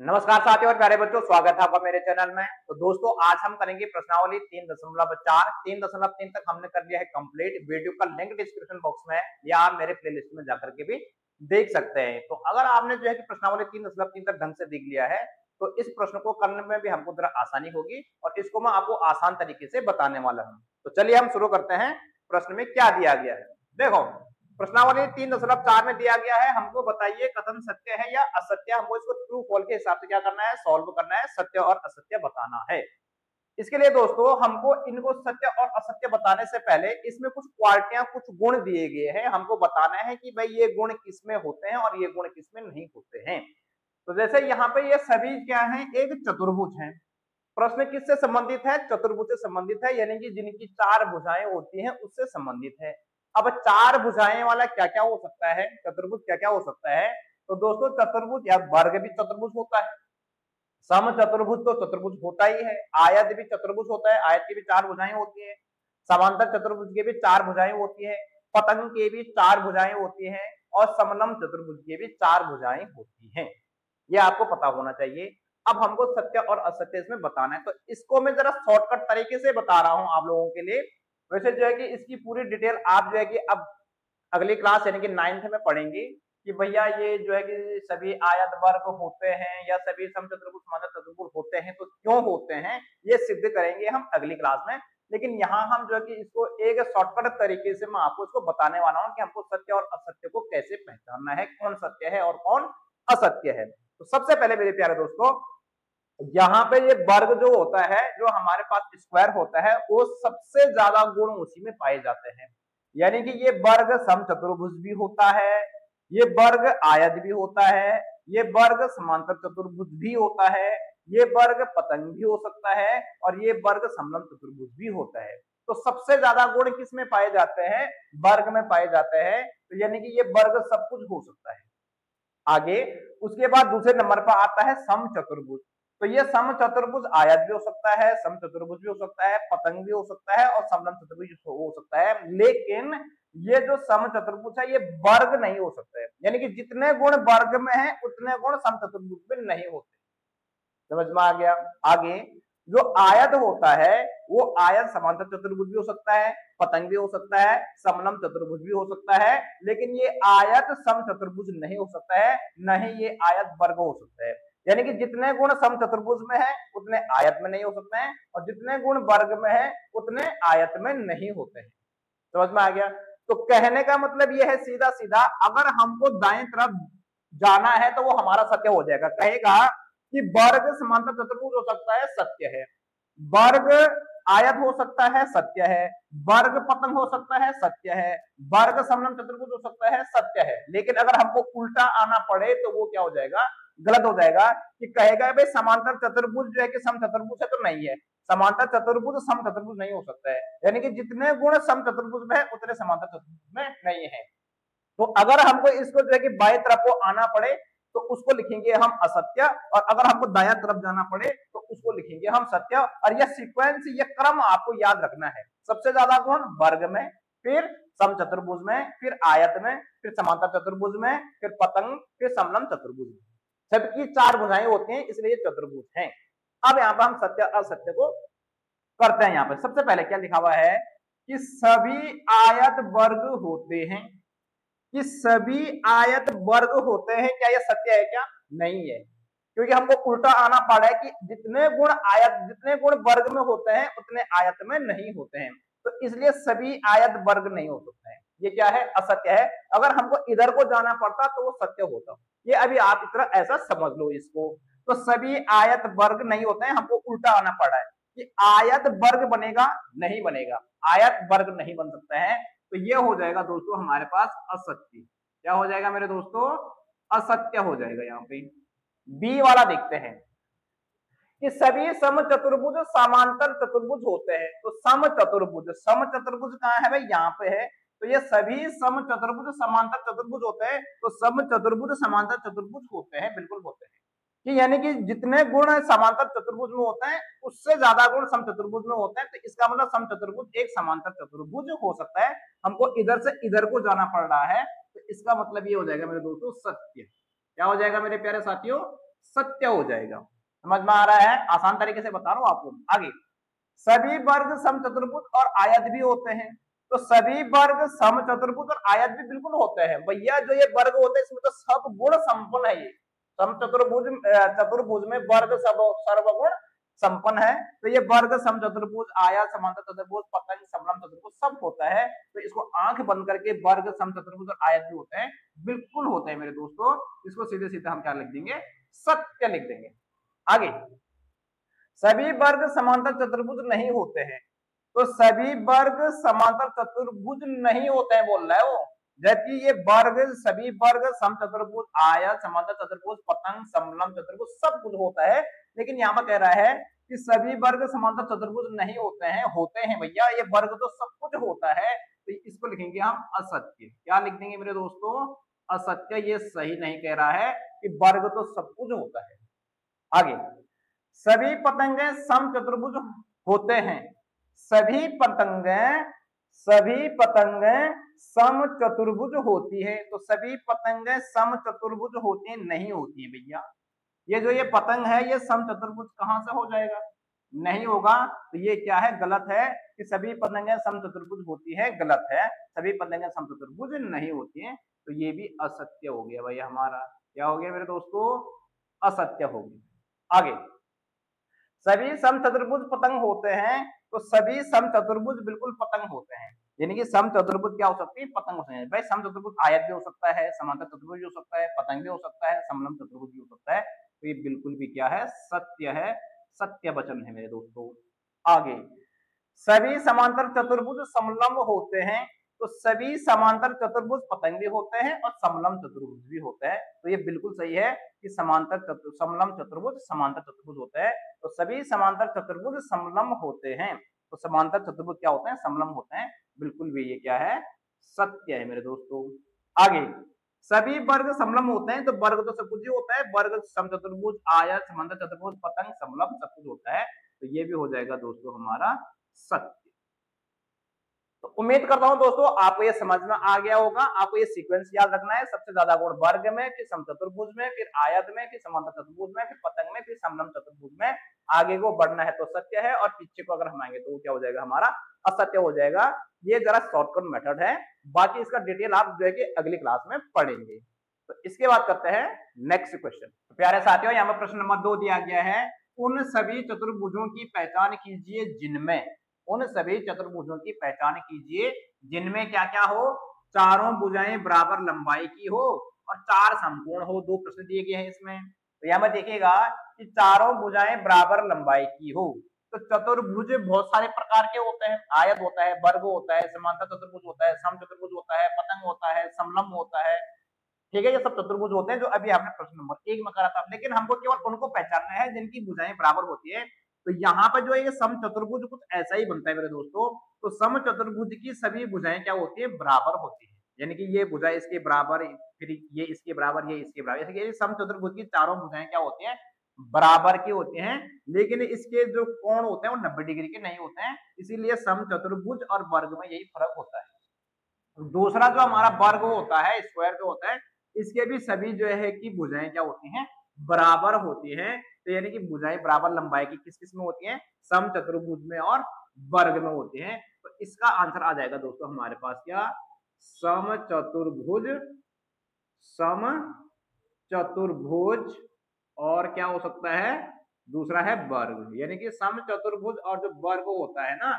नमस्कार साथियों और प्यारे बच्चों, स्वागत है आपका मेरे चैनल में। तो दोस्तों, आज हम करेंगे प्रश्नावली 3.4। 3.3 तक हमने कर लिया है कंप्लीट। वीडियो का लिंक डिस्क्रिप्शन बॉक्स में है या आप मेरे प्लेलिस्ट में जाकर के भी देख सकते हैं। तो अगर आपने जो है कि प्रश्नावली 3.3 तक ढंग से देख लिया है तो इस प्रश्न को करने में भी हमको जरा आसानी होगी और इसको मैं आपको आसान तरीके से बताने वाला हूँ। तो चलिए हम शुरू करते हैं। प्रश्न में क्या दिया गया है, देखो। प्रश्नावली 3.4 में दिया गया है, हमको बताइए कथन सत्य है या असत्य। हमको इसको ट्रू फॉल्स के हिसाब से क्या करना है, सॉल्व करना है, सत्य और असत्य बताना है। इसके लिए दोस्तों हमको इनको सत्य और असत्य बताने से पहले इसमें कुछ क्वालिटियां, कुछ गुण दिए गए हैं। हमको बताना है कि भाई ये गुण किसमें होते हैं और ये गुण किसमें नहीं होते हैं। तो जैसे यहाँ पे ये सभी क्या है, एक चतुर्भुज है। प्रश्न किससे संबंधित है, चतुर्भुज से संबंधित है, यानी कि जिनकी चार भुजाएं होती हैं उससे संबंधित है। अब चार भुजाएं वाला क्या क्या हो सकता है, चतुर्भुज क्या क्या हो सकता है। तो दोस्तों चतुर्भुज या वर्ग भी चतुर्भुज होता है, सम चतुर्भुज तो चतुर्भुज होता ही है, आयत भी चतुर्भुज होता है, आयत की भी चार भुजाएं होती है, समांतर चतुर्भुज की भी चार भुजाएं होती है, पतंग की भी चार भुजाएं होती हैं और समलंब चतुर्भुज की भी चार भुजाएं होती हैं। ये आपको पता होना चाहिए। अब हमको सत्य और असत्य इसमें बताना है, तो इसको मैं जरा शॉर्टकट तरीके से बता रहा हूं आप लोगों के लिए। वैसे जो है कि इसकी पूरी डिटेल आप जो है कि अब अगली क्लास यानी कि 9th में पढ़ेंगे कि भैया ये जो है कि सभी आयत वर्ग होते हैं या सभी समचतुर्भुज समांतर चतुर्भुज होते हैं, तो क्यों होते हैं ये सिद्ध करेंगे हम अगली क्लास में। लेकिन यहाँ हम जो है कि इसको एक शॉर्टकट तरीके से मैं आपको इसको बताने वाला हूँ कि हमको सत्य और असत्य को कैसे पहचानना है, कौन सत्य है और कौन असत्य है। तो सबसे पहले मेरे प्यारे दोस्तों, यहाँ पे ये वर्ग जो होता है, जो हमारे पास स्क्वायर होता है, वो सबसे ज्यादा गुण उसी में पाए जाते हैं। यानी कि ये वर्ग समचतुर्भुज भी होता है, ये वर्ग आयत भी होता है, ये वर्ग समांतर चतुर्भुज भी होता है, ये वर्ग पतंग भी हो सकता है और ये वर्ग समलंब चतुर्भुज भी होता है। तो सबसे ज्यादा गुण किस में पाए जाते हैं, वर्ग में पाए जाते हैं। तो यानी कि ये वर्ग सब कुछ हो सकता है। आगे उसके बाद दूसरे नंबर पर आता है सम चतुर्भुज। तो ये सम चतुर्भुज आयत भी हो सकता है, सम चतुर्भुज भी हो सकता है, पतंग भी हो सकता है और समलंब चतुर्भुज हो सकता है। लेकिन ये जो सम चतुर्भुज है ये वर्ग नहीं हो सकता है, यानी कि जितने गुण वर्ग में है उतने गुण सम चतुर्भुज में नहीं होते। समझ में आ गया। आगे जो आयत होता है वो आयत समांतर चतुर्भुज भी हो सकता है, पतंग भी हो सकता है, समलंब चतुर्भुज भी हो सकता है। लेकिन ये आयत सम चतुर्भुज नहीं हो सकता है, न ही ये आयत वर्ग हो सकता है। यानी कि जितने गुण सम चतुर्भुज में है उतने आयत में नहीं हो सकते हैं और जितने गुण वर्ग में है उतने आयत में नहीं होते हैं। समझ में आ गया। तो कहने का मतलब यह है सीधा सीधा, अगर हमको दाएं तरफ जाना है तो वो हमारा सत्य हो जाएगा। कहेगा कि वर्ग समांतर चतुर्भुज हो सकता है, सत्य है। वर्ग आयत हो सकता है, सत्य है। वर्ग पतंग हो सकता है, सत्य है। वर्ग समलंब चतुर्भुज हो सकता है, सत्य है। लेकिन अगर हमको उल्टा आना पड़े तो वो क्या हो जाएगा, गलत हो जाएगा। कि कहेगा भाई समांतर चतुर्भुज जो है कि सम चतुर्भुज है, तो नहीं है। समांतर चतुर्भुज सम चतुर्भुज नहीं हो सकता है, यानी कि जितने गुण सम चतुर्भुज में है उतने समांतर चतुर्भुज में नहीं है। तो अगर हमको इसको जो है कि बाएं तरफ को आना पड़े तो उसको लिखेंगे हम असत्य, और अगर हमको दाया तरफ जाना पड़े तो उसको लिखेंगे हम सत्य। और यह सीक्वेंस, यह क्रम आपको याद रखना है। सबसे ज्यादा गुण वर्ग में, फिर सम चतुर्भुज में, फिर आयत में, फिर समांतर चतुर्भुज में, फिर पतंग, फिर समलंब चतुर्भुज में। सबकी चार भुजाएं होती हैं इसलिए चतुर्भुज हैं। अब यहाँ पर हम सत्य असत्य को करते हैं। यहाँ पर सबसे पहले क्या लिखा हुआ है कि सभी आयत वर्ग होते हैं, कि सभी आयत वर्ग होते हैं। क्या यह सत्य है क्या, नहीं है। क्योंकि हमको उल्टा आना पड़ा है कि जितने गुण आयत, जितने गुण वर्ग में होते हैं उतने आयत में नहीं होते हैं। तो इसलिए सभी आयत वर्ग नहीं हो सकते हैं। ये क्या है, असत्य है। अगर हमको इधर को जाना पड़ता तो वो सत्य होता। ये अभी आप इस तरह ऐसा समझ लो इसको। तो सभी आयत वर्ग नहीं होते हैं, हमको उल्टा आना पड़ा है कि आयत वर्ग बनेगा, नहीं बनेगा। आयत वर्ग नहीं बन सकता है। तो ये हो जाएगा दोस्तों हमारे पास असत्य। क्या हो जाएगा मेरे दोस्तों, असत्य हो जाएगा। यहाँ पे बी वाला देखते हैं कि सभी सम चतुर्भुज समांतर चतुर्भुज होते हैं। तो सम चतुर्भुज, सम चतुर्भुज कहाँ है भाई, यहाँ पे है। तो ये सभी सम चतुर्भुज समांतर चतुर्भुज होते हैं। तो सम चतुर्भुज समांतर चतुर्भुज होते हैं, बिल्कुल होते हैं। कि यानी कि जितने गुण समांतर चतुर्भुज में होते हैं उससे ज्यादा गुण सम चतुर्भुज में होते हैं। तो इसका मतलब सम चतुर्भुज एक समांतर चतुर्भुज हो सकता है। हमको इधर से इधर को जाना पड़ रहा है, तो इसका मतलब ये हो जाएगा मेरे दोस्तों सत्य। क्या हो जाएगा मेरे प्यारे साथियों, सत्य हो जाएगा। समझ में आ रहा है? आसान तरीके से बता रहा हूं आपको। आगे, सभी वर्ग समचतुर्भुज और आयत भी होते हैं। तो सभी वर्ग समचतुर्भुज और आयत भी बिल्कुल होते हैं भैया। जो ये वर्ग होते हैं इसमें तो सब गुण संपन्न है। ये समचतुर्भुज चतुर्भुज में वर्ग सब सर्वगुण संपन्न है। तो ये वर्ग समचतुर्भुज, आयत, समांतर चतुर्भुज, पतंग, समलंब चतुर्भुज सब होता है। तो इसको आंख बंद करके वर्ग समचतुर्भुज और आयत भी होते हैं, बिल्कुल होते हैं मेरे दोस्तों। इसको सीधे सीधे हम क्या लिख देंगे? सत्य लिख देंगे। आगे, सभी वर्ग समांतर चतुर्भुज नहीं होते हैं। तो सभी वर्ग समांतर चतुर्भुज नहीं होते हैं बोल रहा है वो। जबकि ये वर्ग, सभी वर्ग समचतुर्भुज, आयत, समांतर चतुर्भुज, पतंग, समलंब चतुर्भुज सब कुछ होता है। लेकिन यहाँ पर कह रहा है कि सभी वर्ग समांतर चतुर्भुज नहीं होते हैं। होते हैं भैया, ये वर्ग तो सब कुछ होता है। तो इसको लिखेंगे हम असत्य। क्या लिख देंगे मेरे दोस्तों? असत्य। ये सही नहीं कह रहा है कि वर्ग तो सब कुछ होता है। आगे, सभी पतंगे समचतुर्भुज होते हैं। सभी पतंगे समचतुर्भुज होती है। तो सभी पतंगे समचतुर्भुज होती नहीं होती है भैया। ये जो ये पतंग है ये समचतुर्भुज कहां से हो जाएगा? नहीं होगा। तो ये क्या है? गलत है कि सभी पतंगे समचतुर्भुज होती है, गलत है। सभी पतंगे समचतुर्भुज नहीं होती है। तो ये भी असत्य हो गया भैया हमारा। क्या हो गया मेरे दोस्तों? असत्य हो गया। आगे, सभी समचतुर्भुज पतंग होते हैं। तो सभी समचतुर्भुज बिल्कुल पतंग होते हैं। यानी कि समचतुर्भुज क्या हो सकती है? पतंग हो सकती है भाई। समचतुर्भुज आयत भी हो सकता है, समांतर चतुर्भुज भी हो सकता है, पतंग भी हो सकता है, समलंब चतुर्भुज भी हो सकता है। तो ये बिल्कुल भी क्या है? सत्य है। सत्य वचन है मेरे दोस्तों। आगे, सभी समांतर चतुर्भुज समलंब होते हैं। तो सभी समांतर चतुर्भुज पतंग भी होते हैं और समलंब चतुर्भुज भी होता है। तो ये बिल्कुल सही है कि समलंब चतुर्भुज समांतर चतुर्भुज होता है। तो सभी समांतर चतुर्भुज समलंब होते हैं। तो समांतर चतुर्भुज क्या होते हैं? समलंब होते हैं। बिल्कुल भी ये क्या है? सत्य है मेरे दोस्तों। आगे, सभी वर्ग समलंब होते हैं। तो वर्ग तो सब कुछ ही होता है। वर्ग समचतुर्भुज, आयत, समांतर चतुर्भुज, पतंग, समलंब सब कुछ होता है। तो ये भी हो जाएगा दोस्तों हमारा सत्य। तो उम्मीद करता हूं दोस्तों आपको ये समझ में आ गया होगा। आपको ये सीक्वेंस याद रखना है। सबसे ज्यादा गुण वर्ग में, फिर समचतुर्भुज में, फिर आयत में, फिर समांतर चतुर्भुज में, फिर पतंग में, फिर समलंब चतुर्भुज में। आगे को बढ़ना है तो सत्य है और पीछे को अगर हम आएंगे तो क्या हो जाएगा हमारा? असत्य हो जाएगा। ये जरा शॉर्टकट मेथड है। बाकी इसका डिटेल आप जो है कि अगली क्लास में पढ़ेंगे। तो इसके बाद करते हैं नेक्स्ट क्वेश्चन। तो प्यारे साथियों, यहाँ पर प्रश्न नंबर 2 दिया गया है। उन सभी चतुर्भुजों की पहचान कीजिए जिनमें, उन सभी चतुर्भुजों की पहचान कीजिए जिनमें क्या क्या हो? चारों भुजाएं बराबर लंबाई की हो और चार समकोण हो। दो प्रश्न दिए गए हैं इसमें। तो यहाँ पर देखिएगा कि चारों भुजाएं बराबर लंबाई की हो। तो चतुर्भुज बहुत सारे प्रकार के होते हैं। आयत होता है, वर्ग होता है, समांतर चतुर्भुज होता है, समचतुर्भुज होता है, पतंग होता है, समलंब होता है। ठीक है, ये सब चतुर्भुज होते हैं जो अभी आपने प्रश्न नंबर 1 में करा था। लेकिन हमको केवल उनको पहचानना है जिनकी भुजाएं बराबर होती है। तो यहाँ पर जो है ये सम चतुर्भुज कुछ ऐसा ही बनता है मेरे दोस्तों। तो सम चतुर्भुज की सभी भुजाएं क्या होती है? बराबर होती है। यानी कि ये भुजा इसके बराबर, फिर ये इसके बराबर, ये इसके बराबर। ये सम चतुर्भुज की चारों भुजाएं क्या होती हैं? बराबर की होती हैं। लेकिन इसके जो कोण होते हैं वो 90 डिग्री के नहीं होते हैं। इसीलिए सम चतुर्भुज और वर्ग में यही फर्क होता है। दूसरा जो हमारा वर्ग होता है, स्क्वायर जो होता है, इसके भी सभी जो है कि भुजाएं क्या होती हैं? बराबर होती हैं। तो यानी कि भुजाएं बराबर लंबाई की किस किस में होती हैं? सम चतुर्भुज में और वर्ग में होती हैं। तो इसका आंसर आ जाएगा दोस्तों हमारे पास क्या? सम चतुर्भुज, सम चतुर्भुज और क्या हो सकता है? दूसरा है वर्ग। यानी कि सम चतुर्भुज और जो वर्ग होता है ना,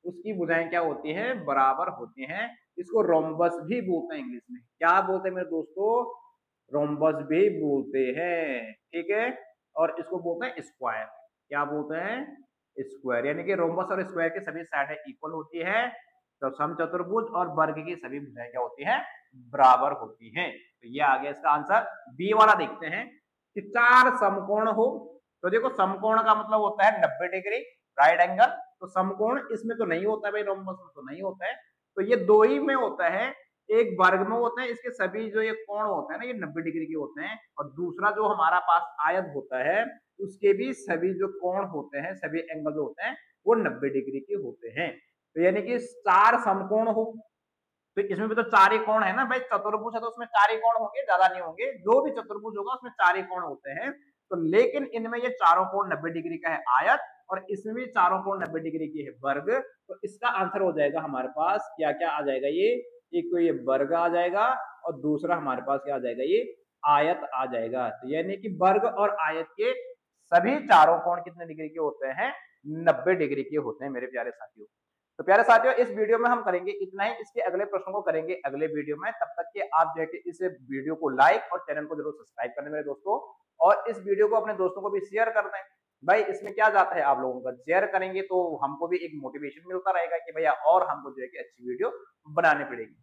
उसकी भुजाएं क्या होती हैं? बराबर होती हैं। इसको रोम्बस भी बोलते हैं इंग्लिश में। क्या बोलते हैं मेरे दोस्तों? रोम्बस भी बोलते हैं। ठीक है, और इसको बोलते हैं स्क्वायर। क्या बोलते हैं? स्क्वायर। यानी कि रोम्बस और स्क्वायर की सभी साइडें इक्वल होती है। तो समचतुर्भुज और वर्ग की सभी भुजाएं क्या होती हैं? बराबर होती हैं। तो ये आ गया इसका आंसर। बी वाला देखते हैं कि चार समकोण हो। तो देखो, समकोण का मतलब होता है 90 डिग्री, राइट एंगल। तो समकोण इसमें तो नहीं होता है भाई, रोम्बस में तो नहीं होता है। तो ये दो ही में होता है। एक वर्ग में होता है, इसके सभी जो ये कोण होते हैं ना, ये 90 डिग्री के होते हैं। और दूसरा जो हमारा पास आयत होता है, उसके भी सभी जो कोण होते हैं, सभी एंगल होते हैं, वो 90 डिग्री के होते हैं। तो यानी कि चार समकोण हो, तो इसमें भी तो चार ही कोण है ना भाई, चतुर्भुज है तो उसमें चार ही कोण होंगे, ज्यादा नहीं होंगे। जो भी चतुर्भुज होगा उसमें चार ही कोण होते हैं। तो लेकिन इनमें ये चारों कोण 90 डिग्री का है आयत, और इसमें भी चारों कोण 90 डिग्री की है वर्ग। तो इसका आंसर हो जाएगा हमारे पास क्या क्या आ जाएगा, ये एक तो ये वर्ग आ जाएगा, और दूसरा हमारे पास क्या आ जाएगा, ये आयत आ जाएगा। तो यानी कि वर्ग और आयत के सभी चारों कोण कितने डिग्री के होते हैं, 90 डिग्री के होते हैं मेरे प्यारे साथियों। तो प्यारे साथियों, इस वीडियो में हम करेंगे इतना ही। इसके अगले प्रश्नों को करेंगे अगले वीडियो में। तब तक के आप जो है इस वीडियो को लाइक और चैनल को जरूर सब्सक्राइब करने मेरे दोस्तों, और इस वीडियो को अपने दोस्तों को भी शेयर कर दें। भाई इसमें क्या जाता है, आप लोगों का शेयर करेंगे तो हमको भी एक मोटिवेशन मिलता रहेगा कि भैया और हमको जो है कि अच्छी वीडियो बनानी पड़ेगी।